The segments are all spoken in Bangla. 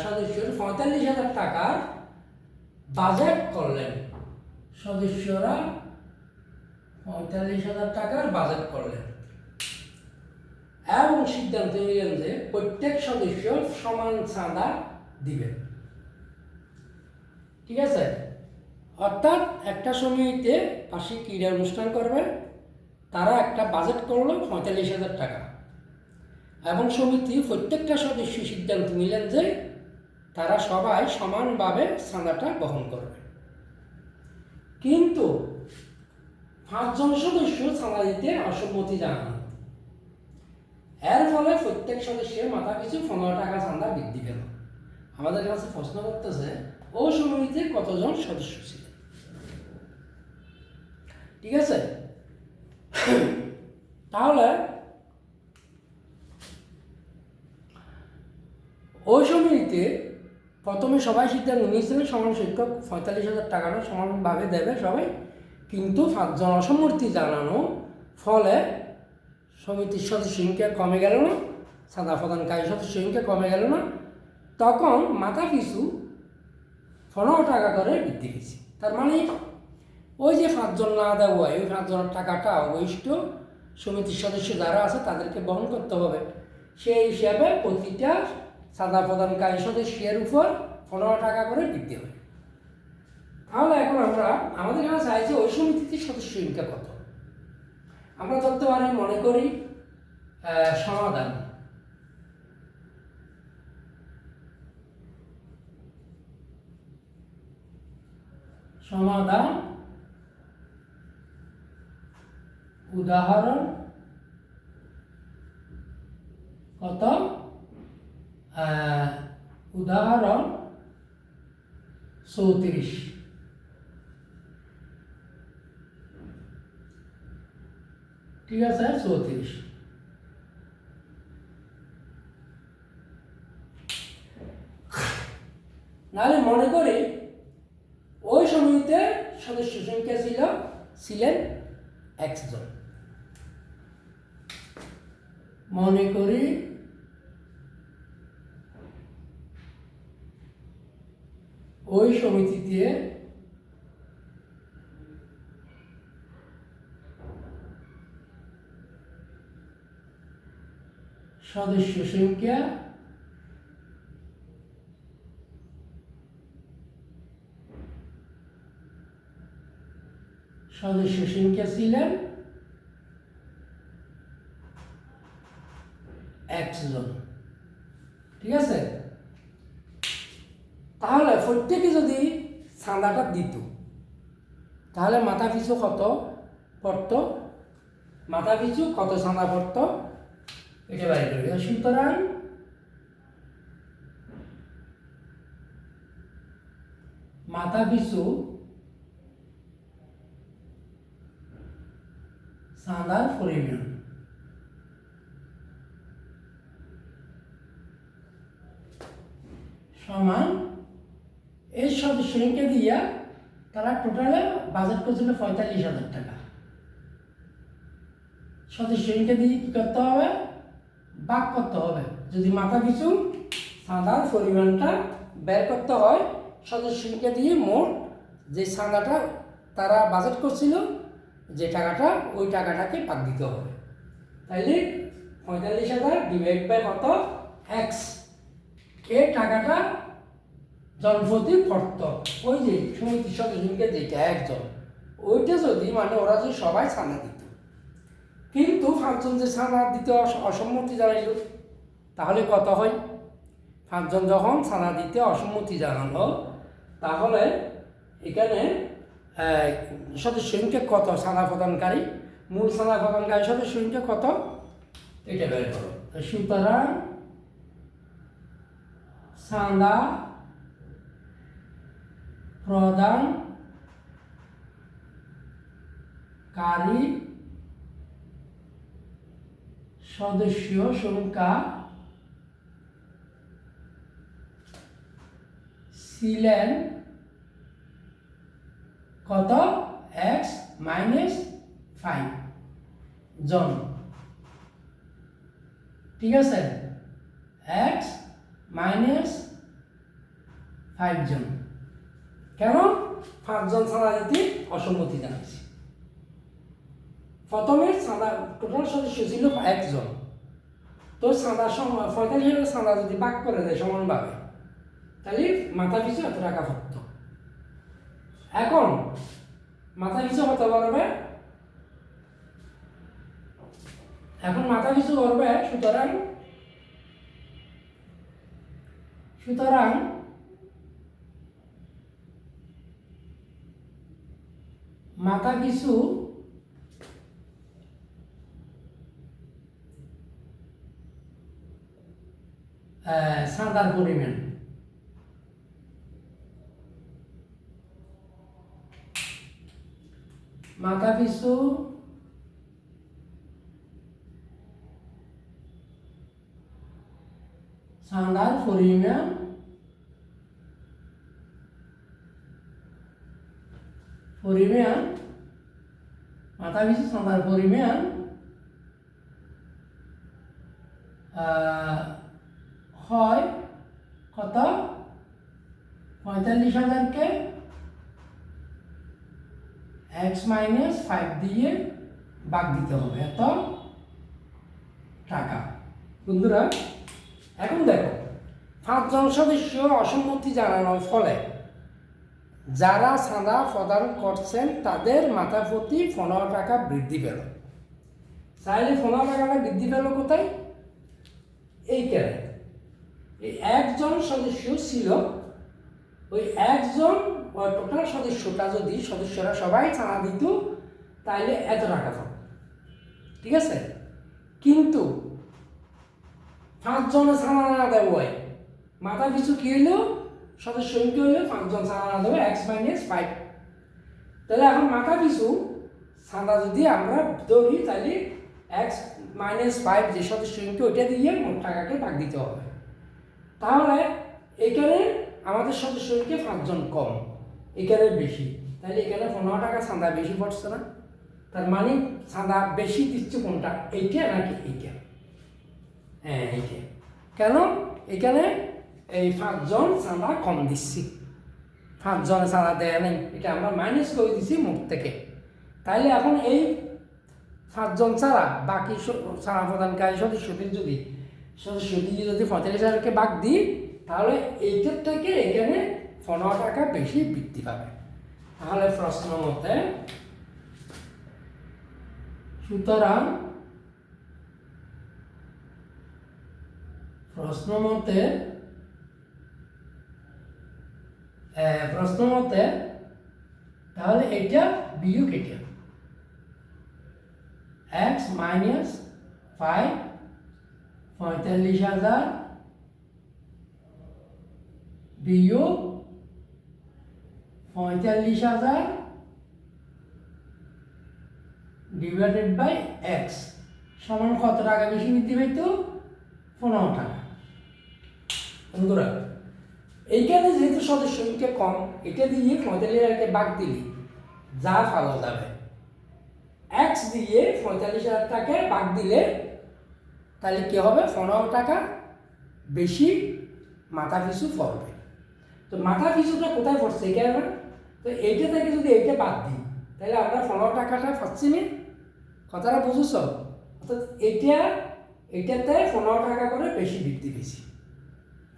সদস্যরা 45,000 টাকার বাজেট করলেন। সদস্যরা 45,000 টাকার বাজেট করলেন এবং সিদ্ধান্ত নিলেন যে প্রত্যেক সদস্য সমান চাঁদা দিবেন। ঠিক আছে, অর্থাৎ একটা সমিতিতে বার্ষিক ক্রীড়া অনুষ্ঠান করবে, তারা একটা বাজেট করলো 45,000 টাকা এবং সমিতির প্রত্যেকটা সদস্য সিদ্ধান্ত নিলেন যে তারা সবাই সমানভাবে চাঁদাটা বহন করবে। কিন্তু 5 জন সদস্য চাঁদা দিতে অসম্মতি জানান। এর ফলে প্রত্যেক সদস্যের মাথা পিছু 15 টাকা চাঁদা বৃদ্ধি পেল। আমাদের কাছে প্রশ্ন করতেছে ও সমিতিতে কতজন সদস্য ছিলেন? ঠিক আছে, তাহলে ওই সমিতিতে প্রথমে সবাই সিদ্ধান্ত নিয়েছিলেন সমান সংখ্যক 45,000 টাকাটা সমানভাবে দেবে সবাই, কিন্তু 5 জন অসম্মতি জানানো ফলে সমিতির সদস্য সংখ্যা কমে গেল না, চাঁদা প্রদানকারী সদস্য সংখ্যা কমে গেল না, তখন মাথা পিছু 15 টাকা করে বৃদ্ধি পেয়েছে। তার মানে ওই যে 5 জন না দেওয়া হয়, ওই 5 জনের টাকাটা অবশিষ্ট সমিতির সদস্য যারা আছে তাদেরকে বহন করতে হবে। সেই হিসাবে প্রতিটা চাঁদা প্রদানকারী সদস্যের উপর 15 টাকা করে বৃদ্ধি হয়। তাহলে এখন আমরা আমাদের কাছে চাইছি ওই সমিতির সদস্য সংখ্যা কত। আমরা ধরতে পারি, মনে করি সমাধান সমাধান উদাহরণ কত? উদাহরণ 34। ঠিক আছে, 34। নাহলে মনে করি ওই সমিতিতে সদস্য সংখ্যা ছিলেন 1 জন। মনে করি ওই সমিতিতে সদস্য সংখ্যা 1 জন। ঠিক আছে, তাহলে প্রত্যেকে যদি চাঁদাটা দিত তাহলে মাথা পিছু কত পড়ত? মাথা পিছু কত চাঁদা পড়ত এটা বাইরে করি। সুতরাং মাথা পিছু চাঁদার পরিমাণ সমান এই সদস্য সংখ্যা দিয়া তারা টোটালে বাজেট করছিল 45,000 টাকা। সদস্য সংখ্যা দিয়ে কি করতে হবে? ভাগ করতে হবে। যদি মাথা পিছু চাঁদার পরিমাণটা বের করতে হয়, সদস্য সংখ্যা দিয়ে মোট যে চাঁদাটা তারা বাজেট করছিল যে টাকাটা, ওই টাকাটাকে ভাগ দিতে হবে। তাইলে 45,000 ডিভাইড বাই কত? x। এই টাকাটা জনপ্রতি পড়ত ওই যে সমিতির সদস্য সংখ্যা যেটা 1 জন, ওইটা যদি মানে ওরা যদি সবাই চাঁদা দিত, কিন্তু 5 জন যে চাঁদা দিতে অসম্মতি জানাইল, তাহলে কত হয়? 5 জন যখন চাঁদা দিতে অসম্মতি জানালো, তাহলে এখানে সদস্য সংখ্যা কত? চাঁদা প্রদানকারী মূল চাঁদা প্রদানকারী সদস্য সংখ্যা কত এটা বের করো। সুতরাং চাঁদা প্রদানকারী সদস্য সংখ্যা ছিলেন কত? x - 5 জন। ঠিক আছে, x - 5 জন। কেন? 5 জন চাঁদা দিতে অসম্মতি জানাইছে। প্রথমে চাঁদা টোটাল সদস্য ছিল 1 জন, তো চাঁদা 45,000 চাঁদা যদি ভাগ করে দেয় সমানভাবে, তাহলে মাথা পিছু এত টাকা পড়ত। এখন মাথা পিছু কত পারবে? এখন মাথা পিছু করবে, সুতরাং মাথা পিছু চাঁদার পরিমাণ মাথা পিছু চাঁদার পরিমাণ মাথা পিছু চাঁদার পরিমাণ হয় কত? 45,000-কে x-5 দিয়ে ভাগ দিতে হবে এত টাকা। বন্ধুরা, এখন দেখো 5 জন সদস্য অসম্মতি জানানোর ফলে যারা চাঁদা প্রদান করছেন তাদের মাথা প্রতি 15 টাকা বৃদ্ধি পেল। চাইলে 15 টাকাটা বৃদ্ধি পেল কোথায়? এইখানে এই 1 জন সদস্য ছিল, ওই 1 জন টোটাল সদস্যরা সবাই চাঁদা দিত, তাইলে এত টাকা পাবে। ঠিক আছে? কিন্তু 5 জনের চাঁদা না দেওয়ায় মাথা পিছু কি হইলো? সদস্য সংখ্যা হইলো 5 জন চাঁদা না দেবে x-5। তাহলে এখন মাথা পিছু চাঁদা যদি আমরা ধরি, তাহলে x-5 যে সদস্য সংখ্যা ওইটা দিয়ে মোট টাকাকে ভাগ দিতে হবে। তাহলে এখানে আমাদের সদস্য সংখ্যা 5 জন কম, এখানে বেশি, তাহলে এখানে 15 টাকা চাঁদা বেশি পড়ছে না? তার মানে চাঁদা বেশি দিচ্ছে কোনটা, এইটা নাকি এইটা? হ্যাঁ, এইটা। কেন? এখানে এই 5 জন চাঁদা কম দিচ্ছি, 5 জনে চাঁদা দেয় নেই, এটা আমরা মাইনাস করে দিচ্ছি মুখ থেকে। তাইলে এখন এই 5 জন ছাড়া বাকি চাঁদা প্রদানকারী সদস্যদের যদি 45,000-কে ভাগ দিই, তাহলে এইটার থেকে এখানে 15 টাকা বেশি বৃদ্ধি পাবে। তাহলে প্রশ্ন মতে সুতরাং প্রশ্ন মতে তাহলে এটা বিয়োগ এটা x-5 45,000 বিয়োগ 45,000 ডিভাইডেড বাই x সমান কত টাকা বেশি বৃদ্ধি পাইতো? 15 টাকা। বন্ধুরা, এইখানে যেহেতু সদস্য সংখ্যা কম, এটা দিয়ে 45,000-কে ভাগ দিলে যা পাওয়া যাবে, x দিয়ে 45,000-টাকে ভাগ দিলে তাহলে কি হবে? 15 টাকা বেশি মাথা পিছু পড়বে। তো মাথা পিছুটা কোথায় পড়ছে? এখানে না? তো এইটা থেকে যদি এইটা বাদ দিই, তাহলে আমরা 15 টাকাটা পাচ্ছি না? কথাটা বুঝেছ? অর্থাৎ এইটাতে 15 টাকা করে বেশি বৃদ্ধি পেয়েছি,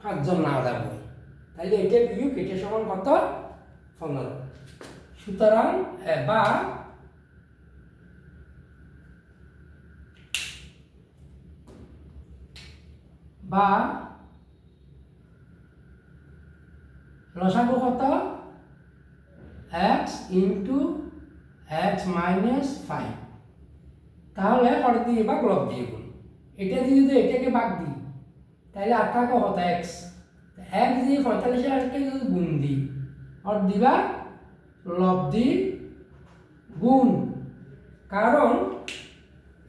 5 জন না দেবো। তাহলে এটা বিয়োগ এটা সমান কত? 15। সুতরাং বা লসাগু কত? x into x-5। তাহলে পরে দিয়ে বা লব দিয়ে গুণ, এটা দিয়ে যদি এটাকে ভাগ দিই, তাহলে 8 টাকা হতো x দিয়ে 45,000-কে যদি গুণ দিই, আর দিবা লব দি গুণ, কারণ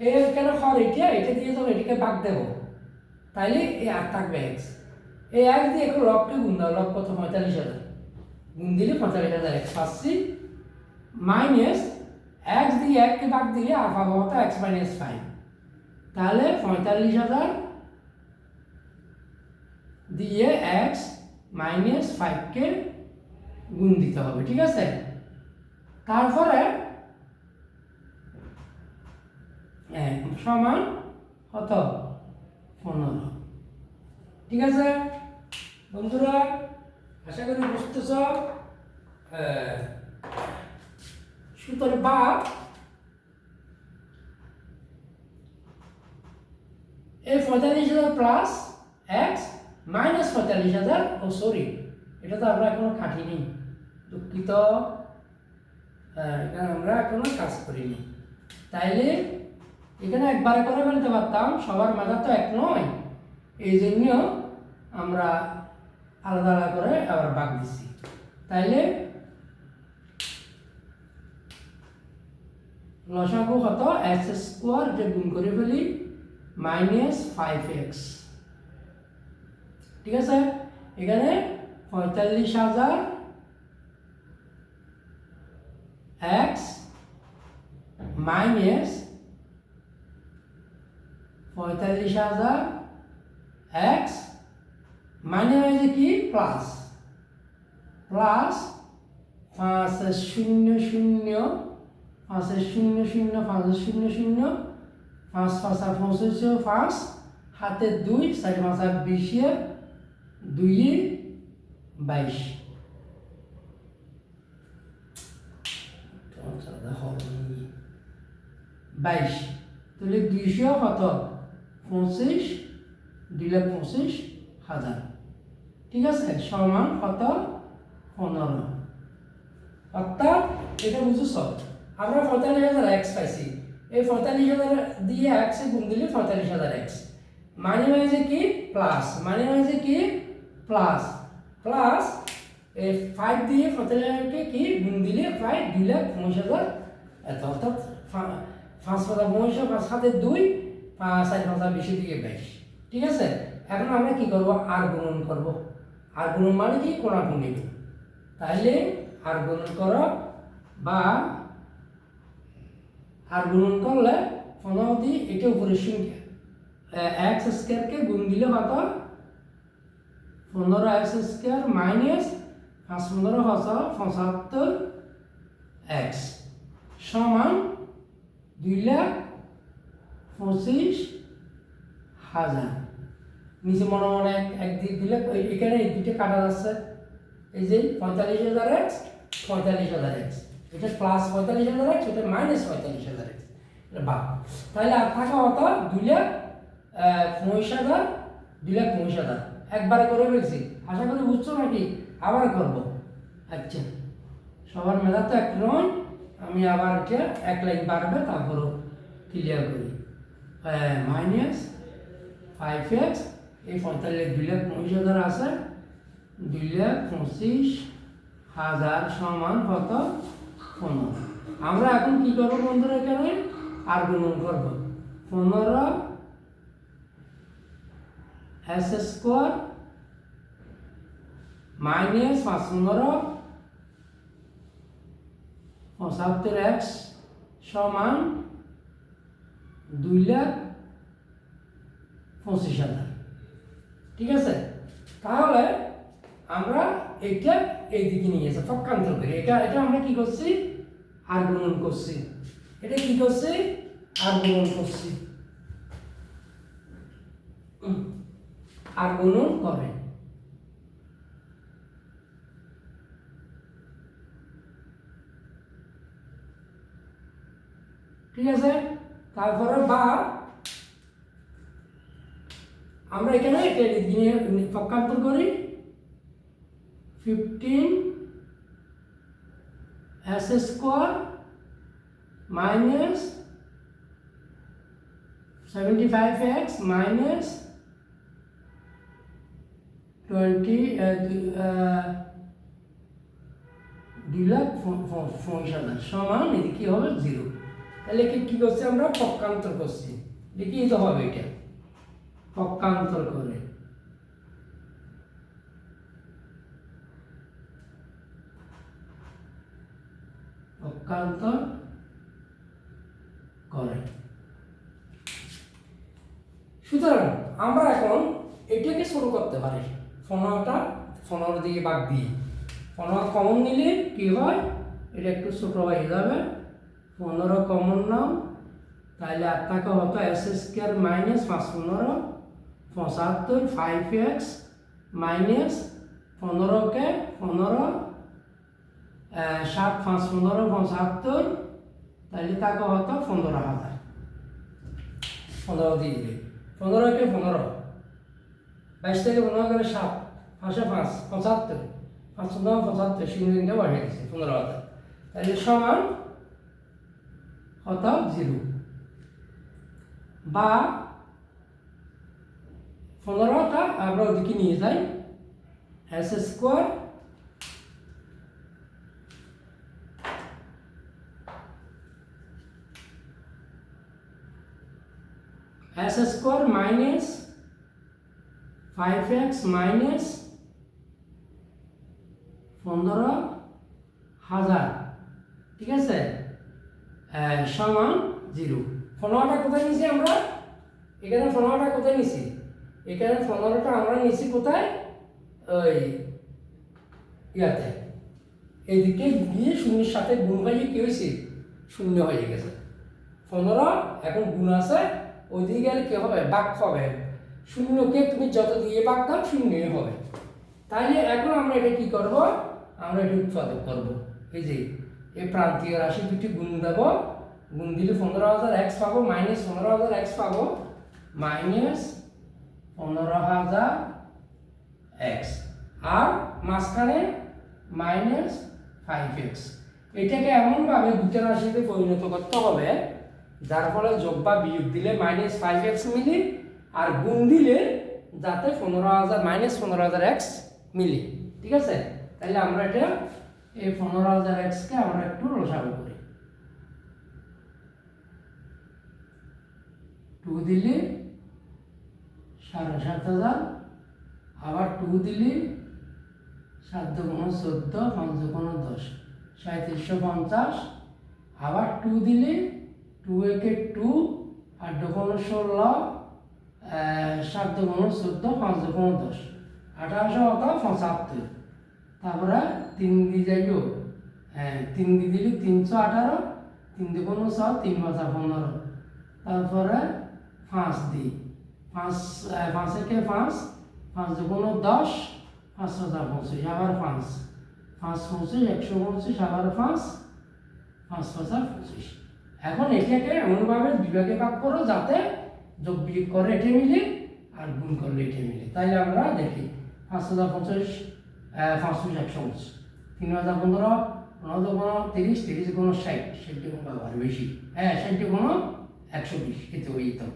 এখানে হর এটা দিয়ে যখন এটাকে ভাগ দেবো, তাইলে এই 8 থাকবে x, এই 1 দিয়ে একটু লবকে গুণ দাও, লব কত? 45,000, গুণ দিলে 45,000 x পাচ্ছি, মাইনাস x দিয়ে 1-কে ভাগ দিলে আর পাবো হতো x-5। তাহলে 45,000 দিয়ে x -5 কে গুণ দিতে হবে, ঠিক আছে। তারপরে সমান কত 15, ঠিক আছে বন্ধুরা, আশা করি বুঝতেছ। সুতরাং বা এই 45,000 প্লাস এক্স মাইনাস 45,000, ও সরি এটা তো আমরা এখনো কাটিনি, দুঃখিত, এখানে আমরা এখনো কাজ করিনি। তাইলে এখানে একবারে করে ফেলতে পারতাম, সবার মেধা তো এক নয়, এই জন্য আমরা আলাদা আলাদা করে আবার ভাগ দিচ্ছি। তাইলে লসাগু কত x² যে গুণ করে ফেলি -5x, ঠিক আছে। এখানে 45,000 x মাইনাস 45,000 x মানে হয়েছে কি প্লাস 5 0 0 5 0 0 5 0 0 5 5 25 5 হাতে 2 4 5 20 2 22, তাহলে 200 কত 25, 2,25,000, ঠিক আছে, সমান কত 15। অর্থাৎ এটা বুঝছ, আমরা 45,000 এক্স পাইছি, এই 45,000 দিয়ে এক্স গুণ দিলে 45,000 এক্স মানে হয়েছে কি প্লাস, মানে হয়েছে কি প্লাস প্লাস এই 5 দিয়ে 45,000 কি গুণ দিলে প্রায় 2,25,000 এত, অর্থাৎ 5 5 25 5 সাথে 2 5 4 5 20 দিয়ে 22, ঠিক আছে। এখন আমরা কি করব, আর গুণন করব, আর গুণন মানে কি কোণাকুণি, তাহলে আর গুণন করো বা আর গুণন করলে 15 দিয়ে এটা উপরে সংখ্যা x² কে গুণ দিলে কত 15x² মাইনাস 5 15 75x সমান 2,25,000। নিচে মনে মনে একদিক দিলে এখানে এই দুটো কাটা যাচ্ছে, এই যে 45,000x 45,000x, এটা প্লাস 45,000x, এটা মাইনাস 45,000x, এটা বাদ। তাহলে আর থাকা হতো 2,25,000 2,25,000 একবারে করে ফেলছি, আশা করি বুঝছো নাকি, আবার করব। আচ্ছা সবার মেধা তো এক নয়, আমি আবার এটা এক লাইন বাড়বে তারপরও ক্লিয়ার করি। -5x এই 2,25,000 আছে, 2,25,000 সমান কত 15। আমরা এখন কি করবো বন্ধুরা, এখানে আর গুণন করব 15s² মাইনাস 5 15 75x সমান 2,25,000, ঠিক আছে। তাহলে আমরা এটা এই দিকে নিয়ে এসে পক্ষান্তর করি, এটা আমরা কি করছি আর গুণন করছি, এটা কি করছি আর গুণন করছি, আর গুণন করে, ঠিক আছে। তারপরে বা আমরা এখানে এটা নিয়ে পক্ষান্তর করি 15s² মাইনাস 75x মাইনাস 2,25,000 সমান এদিকে কি হবে 0। তাহলে কি করছি আমরা পক্ষান্তর করছি, লিখিয়ে তো হবে এটা পক্ষান্তর করে, পক্ষান্তর করে। সুতরাং আমরা এখন এটাকে শুরু করতে পারি, 15 দিয়ে ভাগ দিয়ে 15 কমন নিলে কি হয়, এটা একটু ছোট হয়ে যাবে, 15 কমন নাও, তাহলে আর থাকে হতো S square minus 5 15 75 5x minus 15কে 15 7 5 15 75, তাহলে তাকে হতো 15,000। 15 দিয়ে দিলে 15কে 15 22 থেকে 15 গেলে 7 5 5 75 5 15 75 0 বাড়িয়ে দিচ্ছে 15,000, তাহলে সমান হতো 0 বা 15টা আমরা ওদিকে নিয়ে যাই, S square S square minus 5x minus 15,000, ঠিক আছে, সমান 0। 15টা কোথায় নিছি আমরা, এখানে 15টা কোথায় নিছি, এখানে 15টা আমরা নিছি কোথায়, ওই ইয়াতে এইদিকে গিয়ে শূন্যের সাথে গুণ হয়ে কি হয়েছে, 0 হয়ে গেছে। 15 এখন গুণ আছে, ওইদিকে গেলে কি হবে, ভাগ হবে, 0কে তুমি যত দিয়ে ভাগ দাও 0 হবে। তাইলে এখন আমরা এটা কি করব, আমরা এটা উৎপাদক করব, এই যে এই প্রান্তীয় রাশি দুটি গুণ দেব, গুণ দিলে 15,000 x পাবো, মাইনাস 15,000 x পাবো, মাইনাস 15,000 x, আর মাঝখানে মাইনাস 5x। এটাকে এমনভাবে দুটো রাশিতে পরিণত করতে হবে যার ফলে যোগ বা বিয়োগ দিলে মাইনাস 5x মিলে, আর গুণ দিলে যাতে 15,000 মাইনাস 15,000 x মিলে, ঠিক আছে। তাহলে আমরা এটা এই 15,000 x কে আমরা একটু লসাগু করি, 2 দিলে 7,500, আবার 2 দিলে 7 × 14 5 × 10 3750, আবার 2 দিলে 2 একে 2 8 × 16 7 × 14 5 × 10 1875, তারপরে 3 দিয়ে যাইল, 3 দিয়ে দিলে 318, 3 × 6 3 × 15, তারপরে 5 দিই, 5 একে 5 5 × 10 5 × 25, আবার 5 5 25 125, আবার 5 5 × 25। এখন এটাকে এমনভাবে বিভাগে ভাগ করো যাতে যোগ বিয়োগ করে এটা মিলে আর গুণ করলে এটা মিলে। তাইলে আমরা দেখি 5,025 5 × 125, 3,015 15 30 30 × 60 60 গুণ ব্যবহার বেশি, 60 × 120, এতে ওই তো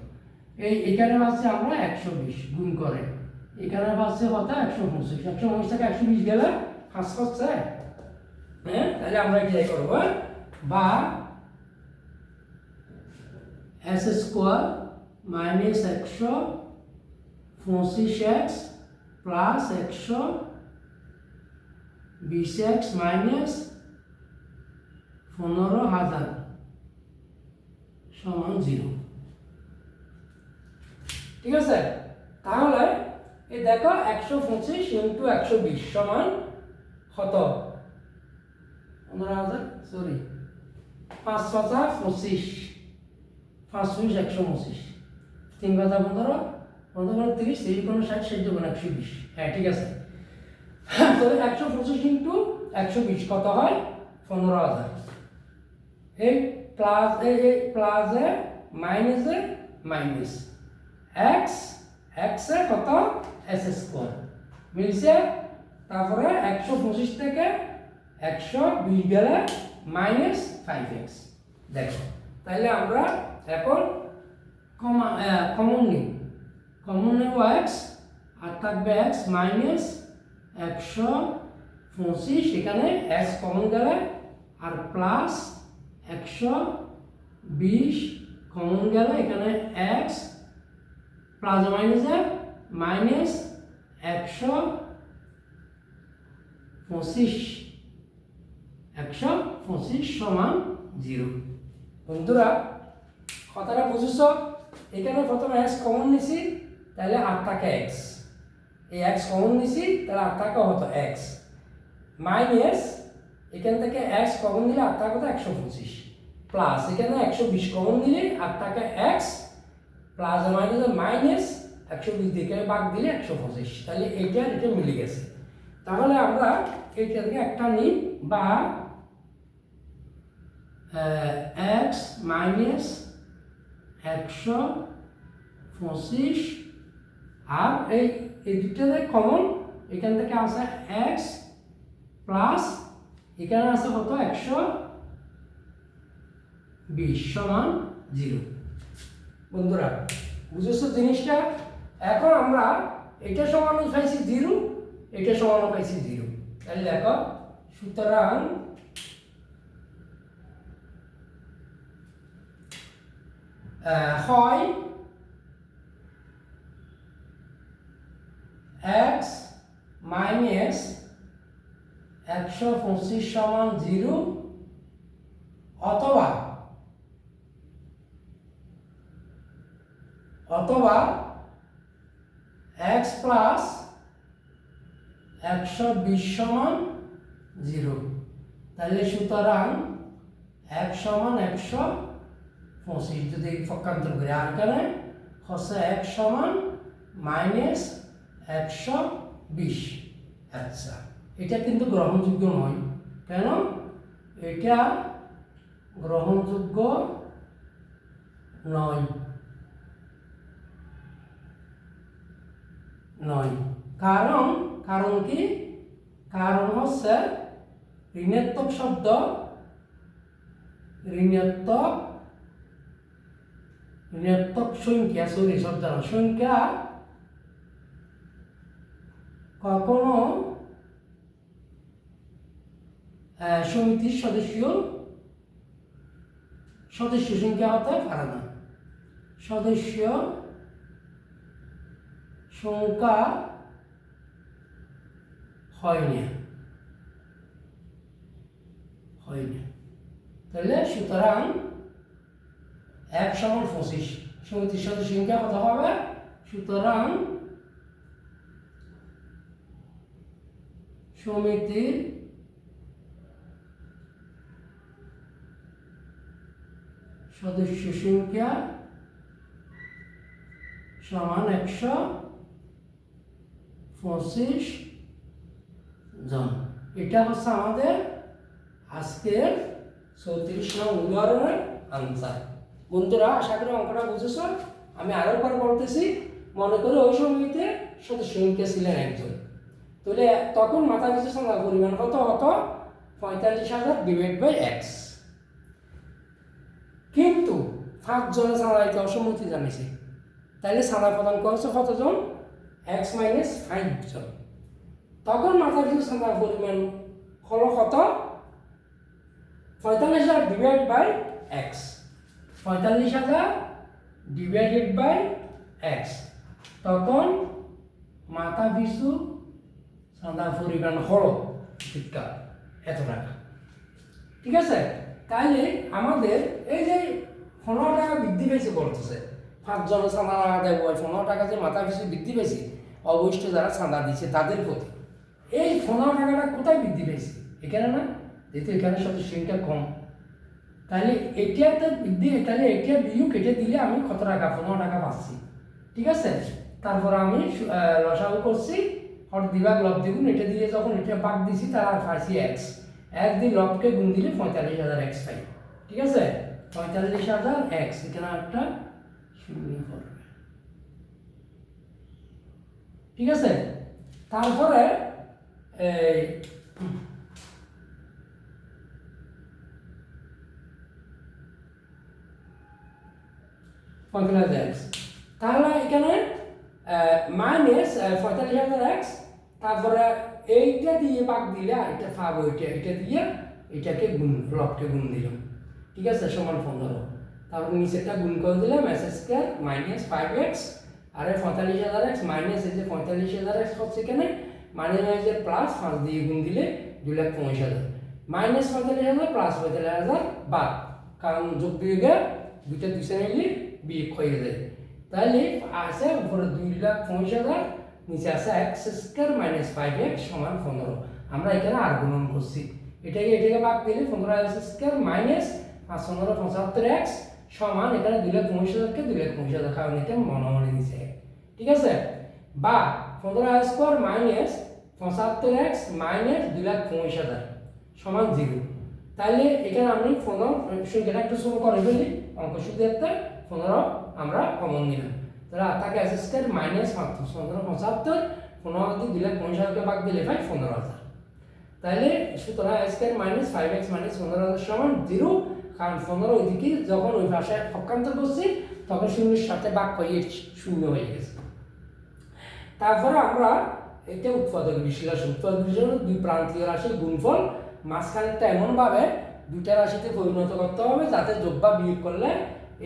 এখানে পাচ্ছি আমরা 120 গুণ করে, এখানে পাচ্ছি কত 125, 125 থেকে 120 গেলে 5 হচ্ছে, তাহলে আমরা কি করব, বা S square minus 125x plus 120x minus 15,000 সমান 0, ঠিক আছে। তাহলে এই দেখো 125 × 120 সমান কত, 15,000, সরি 5 × 25 5 × 125, 3 × 15 15 × 30 30 × 60 60 × 120, ঠিক আছে। তাহলে 125 × 120 কত হয়, 15,000। এই প্লাস এই প্লাসে মাইনাসে মাইনাস x x এ কত s স্কয়ার মিলছে, তারপরে 125 থেকে 120 গেলে মাইনাস 5x। দেখো তাহলে আমরা এখন কমন নিই, কমন নেব x, আর থাকবে x মাইনাস 125, এখানে x কমন গেলে, আর প্লাস 120 কমন গেলে, এখানে x প্লাস মাইনাসে মাইনাস 125 সমান 0। বন্ধুরা কথাটা বুঝেছ, এখানে প্রথমে x কমন নিছি, তাহলে আর থাকে x, এই এক্স কমন নিছি তাহলে আর থাকে হতো এক্স মাইনাস এখান থেকে এক্স কমন দিলে আর থাকে হতো 125 প্লাস এখানে 120 কমন দিলে আর থাকে এক্স প্লাস মাইনাস 120 দিকে ভাগ দিলে 125 তাহলে এটা মিলে গেছে। তাহলে আমরা এইটা থেকে একটা নিই বা এক্স মাইনাস 125 আর এই দুটাতে কমন এখান থেকে আছে এক্স প্লাস এখানে আছে কত 120 সমান 0। বন্ধুরা বুঝেছো জিনিসটা? এখন আমরা এটা সমান পাইছি 0, এটা সমান পাইছি 0। তাহলে দেখো সুতরাং হয় এক্স মাইনাস 125 সমান 0 অথবা x প্লাস 120 সমান 0। তাহলে সুতরাং x সমান 125 যদি পক্ষান্তর করি আর এখানে হচ্ছে x সমান মাইনাস 120। আচ্ছা এটা কিন্তু গ্রহণযোগ্য নয়। কেন? এটা গ্রহণযোগ্য নয় কারণ কি? কারণ হচ্ছে ঋণাত্মক শব্দ ঋণাত্মক সংখ্যা সংখ্যা কখনো সমিতির সদস্য সংখ্যা হতে পারে না। সদস্য সংখ্যা হয় না। তাহলে সুতরাং 1 সমান 25 সমিতির সদস্য সংখ্যা কত হবে? সুতরাং সমিতির সদস্য সংখ্যা সমান 125 জন। এটা হচ্ছে আমাদের আজকের 34 নং উদাহরণের আনসার। বন্ধুরা আশা করি অঙ্কটা বুঝেছো। আমি আরো একবার বলতেছি, মনে করে ওই সমিতিতে সদস্য সংখ্যা ছিলেন একজন, তাহলে তখন মাথা পিছু চাঁদার পরিমাণ কত হতো? 45,000 ডিভাইড বাই এক্স। কিন্তু 5 জনের চাঁদাইতে অসম্মতি জানিয়েছে, তাহলে চাঁদা প্রদান করেছে কতজন? এক্স মাইনাস 5 জন। তখন মাথা পিছু চাঁদার পরিমাণ হলো কত? 45,000 divide by x. 45,000 divided by x. তখন মাথা পিছু চাঁদার পরিমাণ হলো এত টাকা। ঠিক আছে? তাইলে আমাদের এই যে 15 টাকা বৃদ্ধি পেয়েছে বলতেছে, 5 জনের চাঁদা দেব, 15 টাকা যে মাথা পিছু বৃদ্ধি পেয়েছে অবশিষ্ট যারা চাঁদা দিচ্ছে তাদের প্রতি। এই 15 টাকাটা কোথায় বৃদ্ধি পেয়েছে? এখানে না, যেহেতু এখানে সদস্য সংখ্যা কম, তাহলে এটাতে বৃদ্ধি, তাহলে এটা দিয়েও কেটে দিলে আমি কত টাকা? 15 টাকা পাচ্ছি। ঠিক আছে? তারপর আমি লসাগু করছি, হর দিবাগ লব দ্বিগুণ, এটা দিয়ে যখন এটা ভাগ দিছি তার আর পাইছি এক্স। 1 দিয়ে লবকে গুণ দিলে 45,000 এক্স পাই। ঠিক আছে? 45,000 এক্স, এখানে একটা শূন্য পড়বে। ঠিক আছে? তারপরে এই 45,000 এক্স, তাহলে এখানে মাইনাস 45,000 এক্স, তারপরে এইটা দিয়ে ভাগ দিলে এটা পাবো, এটা দিয়ে এটাকে গুণ, লবকে গুণ দিলাম। ঠিক আছে? সমান 15। তারপর নিচেরটা গুণ করে দিলাম এস স্কয়ার মাইনাস 5x, আর 45,000 এক্স মাইনাস এই যে 45,000 এক্স হচ্ছে এখানে মাইনাস প্লাস 5 দিয়ে গুণ দিলে 2,50,000 মাইনাস 45,000 প্লাস 45,000 বাদ, কারণ যোগ বিয়োগে দুইটা দুই শ্রেণী বিয়োগ হয়ে যায়। তাহলে আছে উপরে 2,50,000, নিচে আছে এক্স স্কোয়ার মাইনাস 5x সমান 15। আমরা এখানে আর গুণন করছি, এটাকে ভাগ দিলে 15x স্কোয়ার মাইনাস 5 15 75x সমান এখানে 2,19,000 কে 2,19,000, কারণ এটা মনে দিছে, ঠিক আছে। বা 15x square minus 75x minus 2,19,000 সমান 0। তাহলে এখানে আমি 15 সংখ্যাটা একটু ছোট করে ফেলি, অঙ্ক শুধু একটা 15 আমরা কমন নিলাম, তাহলে থাকে এস স্কোয়ার মাইনাস 15 15 দিয়ে 2,19,000 কে ভাগ দিলে পাই 15,000। তাহলে সুতরাং S square minus 5x minus 15,000 সমান 0, কারণ 15 ওইদিকে যখন ওই পাশে পক্ষান্তর করছি তখন শূন্যের সাথে ভাগ করে 0 হয়ে গেছে। তারপরে আমরা এটা উৎপাদক বিশ্লেষণ, উৎপাদক বিশ্লেষণ দুই প্রান্তীয় রাশির গুণফল মাঝখানেরটা এমনভাবে দুইটা রাশিতে পরিণত করতে হবে যাতে যোগ বা বিয়োগ করলে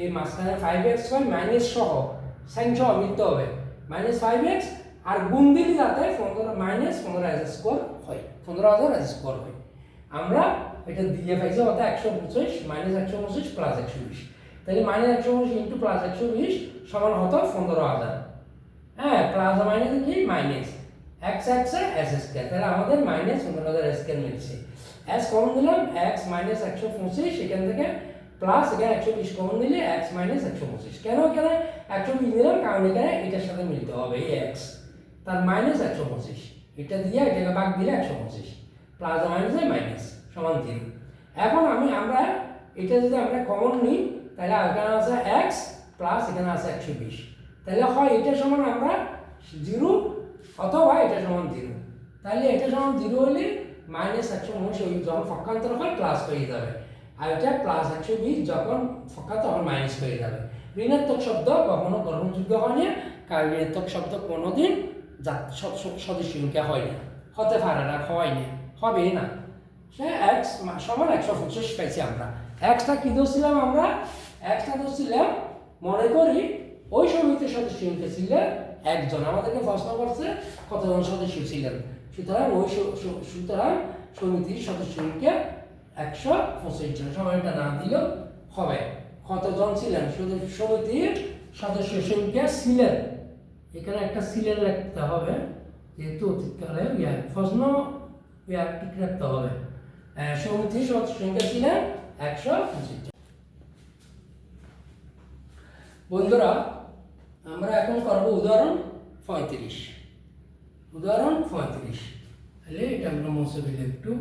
এই মাঝখানে 5x হয় মাইনাস সহ সাইন সহ মিলতে হবে, মাইনাস 5x, আর গুণ দিলে যাতে 15 মাইনাস 15 স্কোয়ার হয়, 15,000 স্কোয়ার হয়। আমরা এটা দিয়ে পাইছি অর্থাৎ 125 মাইনাস 125 প্লাস 120, তাহলে মাইনাস 125 ইন্টু প্লাস 120 সমান হতো 15,000। হ্যাঁ, প্লাস মাইনাস কি minus x x s square, তাহলে আমাদের মাইনাস 15,000 স্কয়ার মিলছে। s কমন দিলাম x মাইনাস 125, এখান থেকে প্লাস এখানে 120 কমন দিলে x মাইনাস 125, কেন এখানে 120 দিলাম কারণ এখানে এটার সাথে মিলতে হবে এই x, তার মাইনাস 125, এটা দিয়ে এটাকে ভাগ দিলে 125 প্লাস মাইনাসে মাইনাস সমান 0। এখন আমরা এটা যদি আমরা কমন নিই তাহলে এখানে আছে x প্লাস এখানে আছে 120, তাহলে হয় এটা সমান আমরা 0 অথবা এটা সমান 0, তাহলে এটা সমান 0 হলে মাইনাস 119 যখন পক্ষান্তর হয় প্লাস হয়ে যাবে, আর এটা প্লাস 120 যখন পক্ষান্তর তখন মাইনাস হয়ে যাবে। ঋণাত্মক শব্দ কখনো গ্রহণযোগ্য হয় না, কারণ ঋণাত্মক শব্দ কোনোদিন সদস্য সংখ্যা হয় না, হতে পারে না, হয় না, হবে না। সে x সমান 125 পাইছি আমরা। xটা কি ধরছিলাম আমরা? xটা ধরছিলাম মনে করি ওই সমিতির সদস্য সংখ্যা ছিল একজন, আমাদেরকে প্রশ্ন করছে কতজন সদস্য ছিলেন, সুতরাং সমিতির সদস্য সংখ্যা 125 জন, সময়টা না দিলেও হবে। কতজন ছিলেন সমিতির সদস্য সংখ্যা ছিলেন, এখানে একটা ছিলেন লিখতে হবে যেহেতু অতীতকালে প্রশ্ন ঠিক রাখতে হবে। সমিতির সদস্য সংখ্যা ছিলেন 125 জন। বন্ধুরা, আমরা এখন করব উদাহরণ 35। উদাহরণ 35, তাহলে এটা আমরা মুছে দিলে একটু।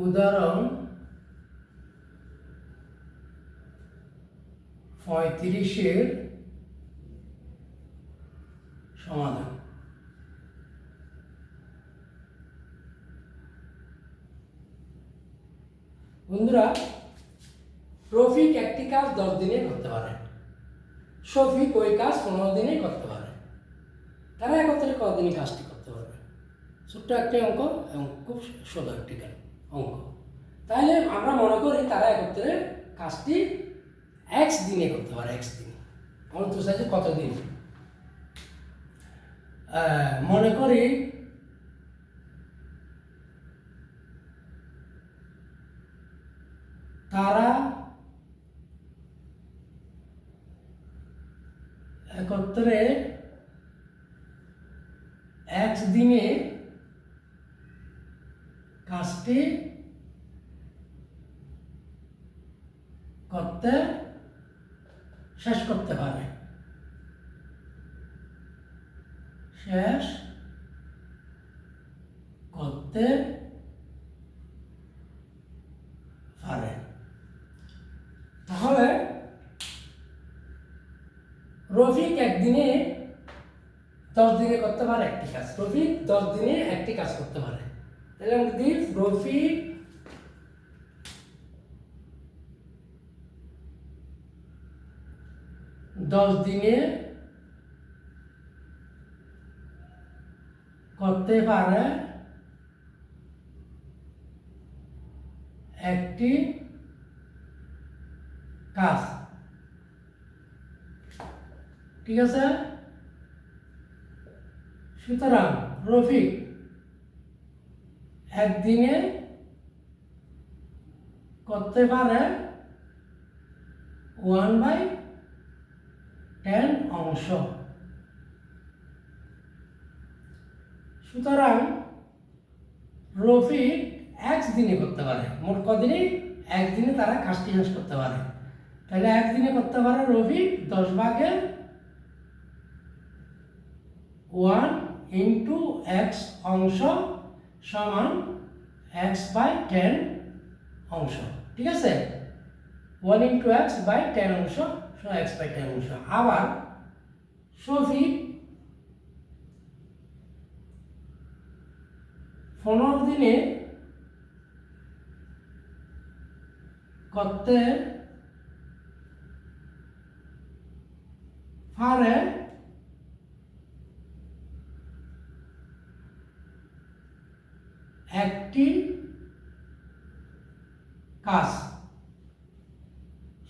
উদাহরণ 35-এর সমাধান। বন্ধুরা, রফিক একটি কাজ 10 দিনে করতে পারে, শফিক ওই কাজ 15 দিনে করতে পারে, তারা একত্রে কতদিনে কাজটি করতে পারবে? ছোট্ট একটি অঙ্ক এবং খুব সোজা একটি অঙ্ক। তাহলে আমরা মনে করি তারা একত্রে কাজটি x দিনে করতে পারে, x দিনে। আমরা তো চাইছি কতদিন, মনে করি তারা একত্রে x দিনে কাজটি শেষ করতে পারে, শেষ করতে পারে। তাহলে রফিক একদিনে 10 দিনে করতে পারে একটি কাজ, রফিক 10 দিনে একটি কাজ করতে পারে। তাহলে আমরা দিই রফিক 10 দিনে করতে পারে একটি 10 কাজ, ঠিক আছে। সুতরাং রফিক একদিনে করতে পারে 1/10 অংশ। সুতরাং রফিক একদিনে করতে পারে, মোট কদিনে? একদিনে তারা কাজটি শেষ করতে পারে। তাহলে একদিনে করতে পারে রফিক 10/1 × x অংশ সমান x/10 অংশ, ঠিক আছে। 1 × x/10 অংশ সমান x/10 অংশ। আবার শফিক 15 দিনে করতে পারে একটি কাজ।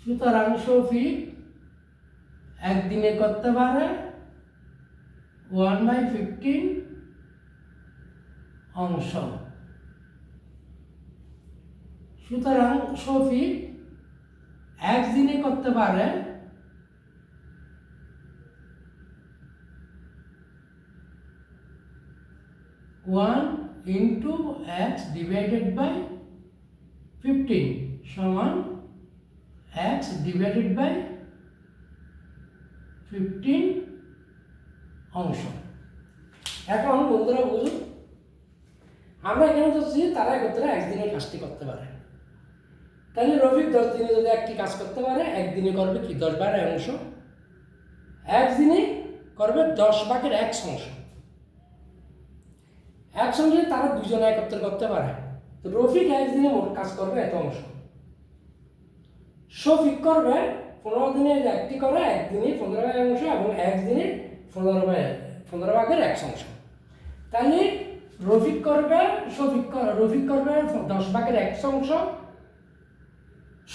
সুতরাং শফিক একদিনে করতে পারে 1/15 অংশ। সুতরাং শফিক একদিনে করতে পারে 1 × x/15 সমান x/15 অংশ। এখন বন্ধুরা বুঝুন, আমরা এখানে ধরছি তারা একত্রে একদিনে কাজটি করতে পারে। তাহলে রফিক 10 দিনে যদি একটি কাজ করতে পারে, একদিনে করবে কি 10/1 অংশ, একদিনে করবে 10/1 অংশ। একসঙ্গে তারা দুজনে একত্রে করতে পারে। তো রফিক একদিনে মোট কাজ করবে এত অংশ, শফিক করবে 15 দিনে একটি করে একদিনে 15/1 অংশ এবং একদিনে 15/1 অংশ। তাহলে রফিক করবে 10/1 অংশ,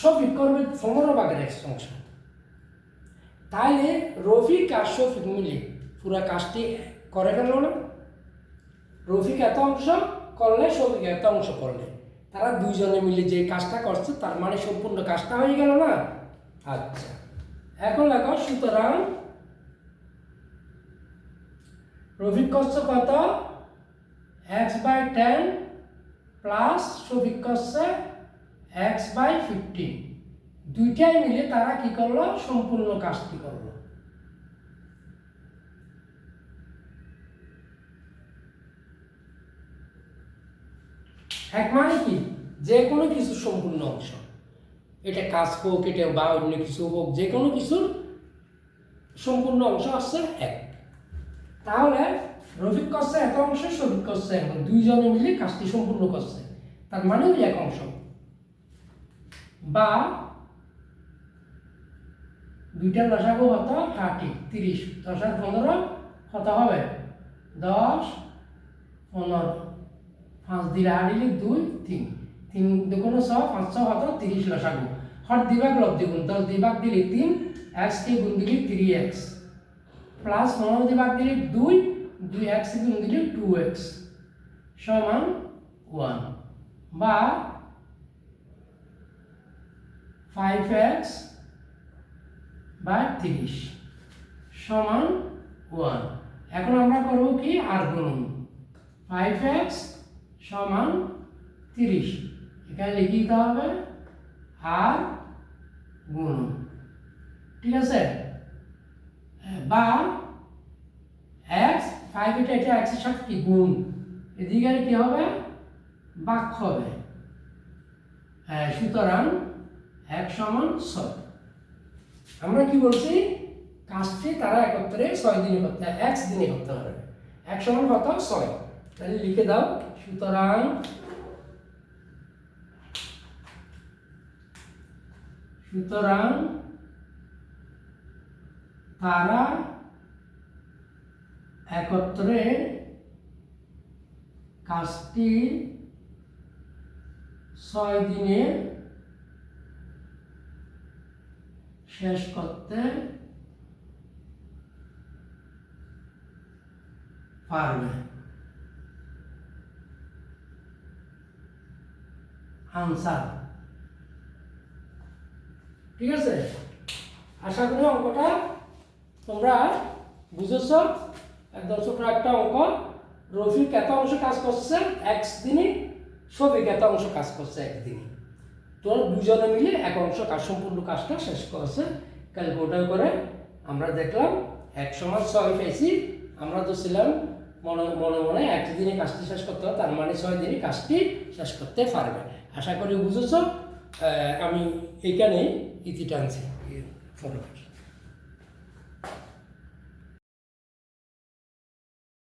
শফিক করবে 15/1 অংশ। তাইলে রফিক আর শফিক মিলে পুরো কাজটি করে ফেলল না? রফিক এত অংশ করলে, শফিক এত অংশ করলে, তারা দুইজনে মিলে যে কাজটা করছে তার মানে সম্পূর্ণ কাজটা হয়ে গেল না? আচ্ছা, এখন লেখো সুতরাং রফিক করছে কত? x/10 প্লাস শফিক করছে x/15, দুইটাই মিলে তারা কি করলো? সম্পূর্ণ কাজটি করলো। এক মানে কি? যে কোনো কিছুর সম্পূর্ণ অংশ, এটা কাজ হোক, এটা বা অন্য কিছু হোক, যে কোনো কিছুর সম্পূর্ণ অংশ আসছে এক। তাহলে রফিক করছে এত অংশ, শফিক করছে এক, দুইজনে মিলে কাজটি সম্পূর্ণ করছে, তার মানে ওই এক অংশ। বা দুইটার লসাগু কত? 30। 10 আর 15 কত হবে? 10, 15, 5 দিয়ে হারিলে 2, 3, 3 দুগুণ 6, 5 6 কত? 30 লসাগু। হর দিবাগ লব দ্বিগুণ, 10 দিবাগ দিলে 3, x কে গুণ দিলে 3x, প্লাস 15 দিবাগ দিলে 2, 2x গুণ দিলে 2x সমান 1। বা 5x/30 সমান 1। এখন আমরা করব কি? আর গুণন। 5x সমান 30, এখানে লিখে দিতে হবে আর গুণন, ঠিক আছে। বা x 5 এটা x এর সাথে কি গুণ, এদিকে কি হবে? ভাগ হবে। সুতরাং x সমান 6। আমরা কি বলছি? কাজটি তারা একত্রে 6 দিনে করতে, x দিনে করতে পারবে। x সমান কত? 6। তাহলে লিখে দাও সুতরাং তারা একত্রে কাজটি 6 দিনে শেষ করতে পারবে। আনসার। ঠিক আছে, আশা করি অঙ্কটা তোমরা বুঝেছ। একদম ছোট একটা অঙ্ক। রফিক এত অংশ কাজ করছে একদিনই, শফিক এত অংশ কাজ করছে একদিনই। তোর দুজনে মিলে এক অংশ কাজ, সম্পূর্ণ কাজটা শেষ করেছে। ক্যালকুলেটর করে আমরা দেখলাম 1=6 পেয়েছি। আমরা তো ছিলাম মনে মনে মনে একদিনে কাজটি শেষ করতে হবে, তার মানে 6 দিনে কাজটি শেষ করতে পারবে। আশা করি বুঝেছ। আমি এইখানেই ইতি টানছি।